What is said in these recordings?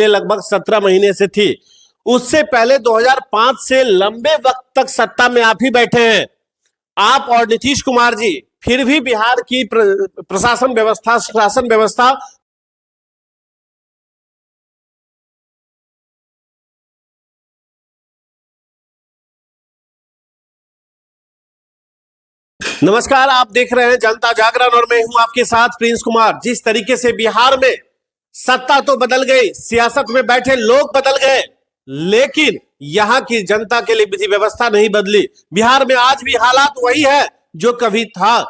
लगभग 17 महीने से थी। उससे पहले 2005 से लंबे वक्त तक सत्ता में आप ही बैठे हैं, आप और नीतीश कुमार जी। फिर भी बिहार की प्रशासन व्यवस्था, शासन व्यवस्था नमस्कार, आप देख रहे हैं जनता जागरण और मैं हूं आपके साथ प्रिंस कुमार। जिस तरीके से बिहार में सत्ता तो बदल गई, सियासत में बैठे लोग बदल गए, लेकिन यहां की जनता के लिए विधि व्यवस्था नहीं बदली। बिहार में आज भी हालात वही है जो कभी था,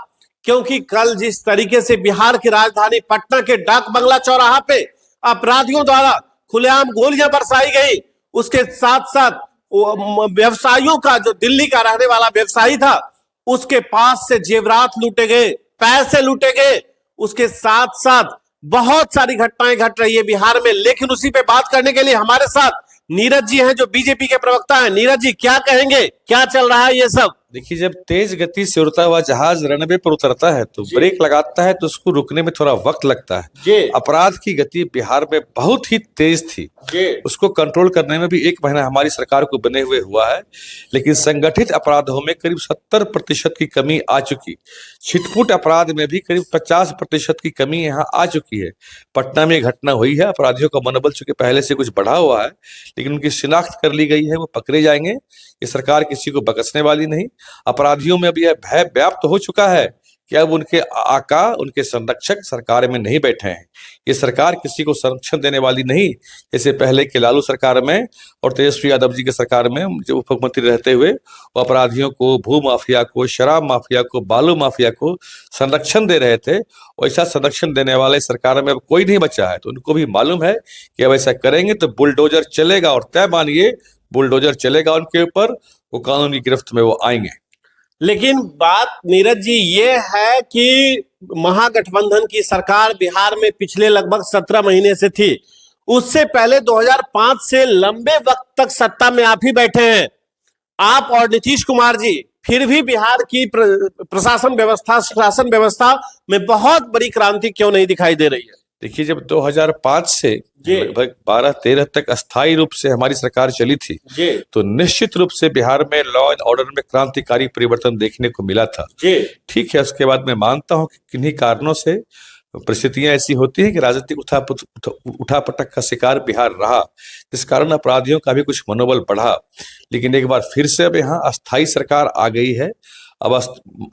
क्योंकि कल जिस तरीके से बिहार की राजधानी पटना के डाक बंगला चौराहा पे अपराधियों द्वारा खुलेआम गोलियां बरसाई गई, उसके साथ साथ व्यवसायियों का, जो दिल्ली का रहने वाला व्यवसायी था, उसके पास से जेवरात लूटे गए, पैसे लूटे गए। उसके साथ साथ बहुत सारी घटनाएं घट रही है बिहार में। लेकिन उसी पे बात करने के लिए हमारे साथ नीरज जी हैं, जो बीजेपी के प्रवक्ता हैं। नीरज जी, क्या कहेंगे, क्या चल रहा है ये सब? देखिए, जब तेज गति से उड़ता हुआ जहाज रनवे पर उतरता है तो ब्रेक लगाता है तो उसको रुकने में थोड़ा वक्त लगता है। अपराध की गति बिहार में बहुत ही तेज थी, उसको कंट्रोल करने में भी 1 महीना हमारी सरकार को बने हुए हुआ है। लेकिन संगठित अपराधों में करीब 70% की कमी आ चुकी, छिटपुट अपराध में भी करीब 50% की कमी यहाँ आ चुकी है। पटना में घटना हुई है, अपराधियों का मनोबल चूंकि पहले से कुछ बढ़ा हुआ है, लेकिन उनकी शिनाख्त कर ली गई है, वो पकड़े जाएंगे। ये सरकार किसी को बख्शने वाली नहीं। अपराधियों में अब यह भय व्याप्त हो चुका है कि अब उनके आका, उनके संरक्षक सरकार में नहीं बैठे हैं। ये सरकार किसी को संरक्षण देने वाली नहीं, जैसे पहले के लालू सरकार में और तेजस्वी यादव जी के सरकार में जो उप मुख्यमंत्री रहते हुए वो अपराधियों को, भू माफिया को, शराब माफिया को, बालू माफिया को संरक्षण दे रहे थे। वैसा संरक्षण देने वाले सरकार में अब कोई नहीं बचा है। तो उनको भी मालूम है कि अब ऐसा करेंगे तो बुलडोजर चलेगा, और तय मानिए बुलडोजर चलेगा उनके ऊपर, वो कानून की गिरफ्त में वो आएंगे। लेकिन बात नीरज जी ये है कि महागठबंधन की सरकार बिहार में पिछले लगभग 17 महीने से थी। उससे पहले 2005 से लंबे वक्त तक सत्ता में आप ही बैठे हैं, आप और नीतीश कुमार जी। फिर भी बिहार की प्रशासन व्यवस्था, शासन व्यवस्था में बहुत बड़ी क्रांति क्यों नहीं दिखाई दे रही है? देखिए, जब 2005 से लगभग 12-13 तक अस्थायी रूप से हमारी सरकार चली थी, तो निश्चित रूप से बिहार में लॉ एंड ऑर्डर में क्रांतिकारी परिवर्तन देखने को मिला था। ठीक है, उसके बाद मैं मानता हूं कि किन्हीं कारणों से परिस्थितियां ऐसी होती हैं कि राजनीतिक उठापटक का शिकार बिहार रहा, जिस कारण अपराधियों का भी कुछ मनोबल बढ़ा। लेकिन एक बार फिर से अब यहाँ अस्थायी सरकार आ गई है। अब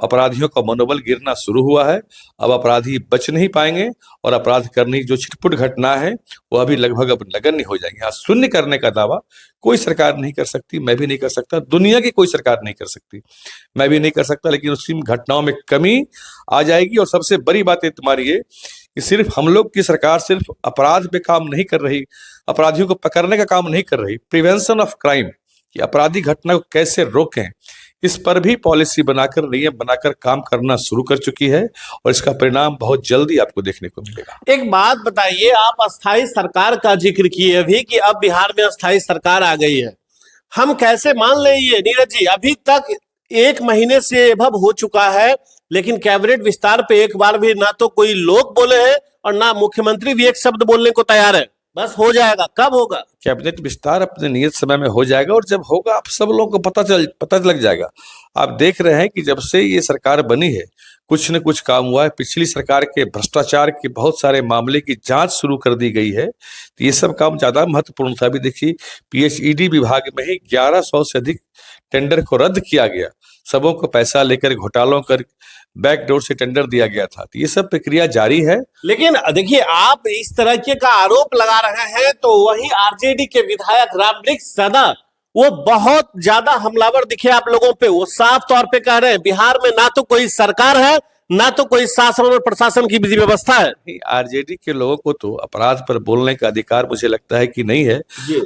अपराधियों का मनोबल गिरना शुरू हुआ है। अब अपराधी बच नहीं पाएंगे और अपराध करने की जो छिटपुट घटना है वो अभी लगभग अब नगण्य हो जाएंगे। हाँ, शून्य करने का दावा कोई सरकार नहीं कर सकती, मैं भी नहीं कर सकता, दुनिया की कोई सरकार नहीं कर सकती, मैं भी नहीं कर सकता। लेकिन उसकी घटनाओं में कमी आ जाएगी। और सबसे बड़ी बात है तुम्हारी ये कि सिर्फ हम लोग की सरकार सिर्फ अपराध पे काम नहीं कर रही, अपराधियों को पकड़ने का काम नहीं कर रही, प्रिवेंशन ऑफ क्राइम, कि अपराधी घटना को कैसे रोकें, इस पर भी पॉलिसी बनाकर, नियम बनाकर काम करना शुरू कर चुकी है। और इसका परिणाम बहुत जल्दी आपको देखने को मिलेगा। एक बात बताइए, आप अस्थायी सरकार का जिक्र किए अभी कि अब बिहार में अस्थायी सरकार आ गई है, हम कैसे मान लें ये नीरज जी? अभी तक 1 महीने से अब हो चुका है, लेकिन कैबिनेट विस्तार पे एक बार भी ना तो कोई लोग बोले हैं और ना मुख्यमंत्री भी एक शब्द बोलने को तैयार है। बस हो जाएगा, कब होगा? कैबिनेट विस्तार अपने नियत समय में हो जाएगा, और जब होगा आप सब लोगों को पता लग जाएगा। आप देख रहे हैं कि जब से ये सरकार बनी है कुछ न कुछ काम हुआ है। पिछली सरकार के भ्रष्टाचार के बहुत सारे मामले की जांच शुरू कर दी गई है, तो ये सब काम ज्यादा महत्वपूर्ण था। अभी देखिए, PHED विभाग में ही 1100 से अधिक टेंडर को रद्द किया गया। सबों को पैसा लेकर, घोटालों कर, बैकडोर से टेंडर दिया गया था। तो ये सब प्रक्रिया जारी है। लेकिन देखिए, आप इस तरह का आरोप लगा रहे हैं तो वही RJD के विधायक रामवृक्ष सदा, वो बहुत ज्यादा हमलावर दिखे आप लोगों पे। वो साफ तौर पे कह रहे हैं बिहार में ना तो कोई सरकार है, ना तो कोई शासन और प्रशासन की विधि व्यवस्था है। RJD के लोगों को तो अपराध पर बोलने का अधिकार मुझे लगता है कि नहीं है।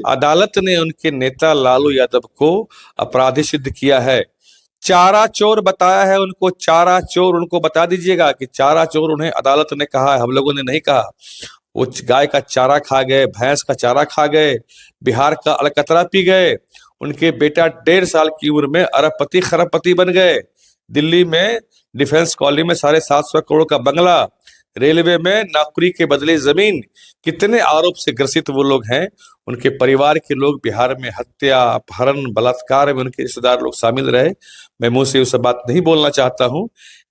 अदालत ने उनके नेता लालू यादव को अपराधी सिद्ध किया है, चारा चोर बताया है उनको। चारा चोर उनको बता दीजिएगा कि चारा चोर उन्हें अदालत ने कहा है, हम लोगों ने नहीं कहा। वो गाय का चारा खा गए, भैंस का चारा खा गए, बिहार का अलकतरा पी गए। उनके बेटा 1.5 साल की उम्र में अरबपति खरबपति बन गए। दिल्ली में डिफेंस कॉलोनी में 750 करोड़ का बंगला, रेलवे में नौकरी के बदले जमीन, कितने आरोप से ग्रसित वो लोग हैं। उनके परिवार के लोग बिहार में हत्या, अपहरण, बलात्कार में उनके रिश्तेदार लोग शामिल रहे। मैं मुंह से उस बात नहीं बोलना चाहता हूँ।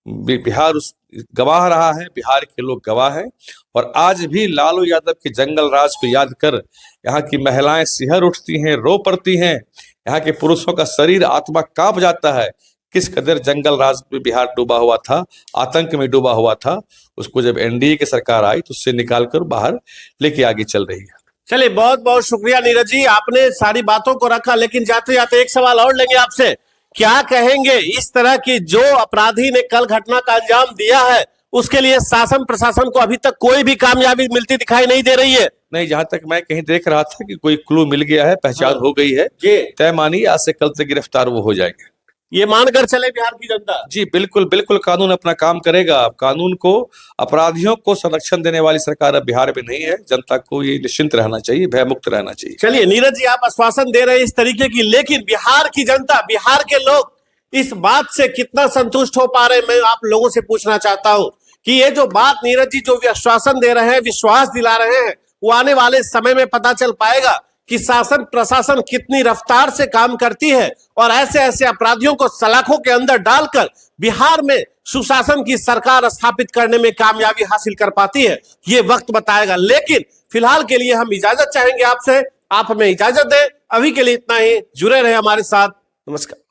बिहार उस गवाह रहा है, बिहार के लोग गवाह हैं। और आज भी लालू यादव के जंगल राज को याद कर यहाँ की महिलाएं सिहर उठती हैं, रो पड़ती हैं। यहाँ के पुरुषों का शरीर, आत्मा कांप जाता है। किस कदर जंगल राज में बिहार डूबा हुआ था, आतंक में डूबा हुआ था। उसको जब एनडीए की सरकार आई तो उससे निकालकर बाहर लेके आगे चल रही है। चलिए, बहुत बहुत शुक्रिया नीरज जी, आपने सारी बातों को रखा। लेकिन जाते जाते एक सवाल और लेंगे आपसे, क्या कहेंगे इस तरह की जो अपराधी ने कल घटना का अंजाम दिया है, उसके लिए शासन प्रशासन को अभी तक कोई भी कामयाबी मिलती दिखाई नहीं दे रही है? नहीं, जहां तक मैं कहीं देख रहा था कि कोई क्लू मिल गया है, पहचान हो गई है। तय मानिए आज से कल तक गिरफ्तार वो हो जाएंगे। ये मानकर चले बिहार की जनता? जी बिल्कुल बिल्कुल, कानून अपना काम करेगा। कानून को, अपराधियों को संरक्षण देने वाली सरकार अब बिहार में नहीं है। जनता को ये निश्चिंत रहना चाहिए, भयमुक्त रहना चाहिए। चलिए नीरज जी, आप आश्वासन दे रहे हैं इस तरीके की, लेकिन बिहार की जनता, बिहार के लोग इस बात से कितना संतुष्ट हो पा रहे हैं? मैं आप लोगों से पूछना चाहता हूं कि ये जो बात नीरज जी जो आश्वासन दे रहे हैं, विश्वास दिला रहे हैं, वो आने वाले समय में पता चल पाएगा कि शासन प्रशासन कितनी रफ्तार से काम करती है और ऐसे ऐसे अपराधियों को सलाखों के अंदर डालकर बिहार में सुशासन की सरकार स्थापित करने में कामयाबी हासिल कर पाती है। ये वक्त बताएगा। लेकिन फिलहाल के लिए हम इजाजत चाहेंगे आपसे, आप हमें इजाजत दें। अभी के लिए इतना ही। जुड़े रहे हमारे साथ। नमस्कार।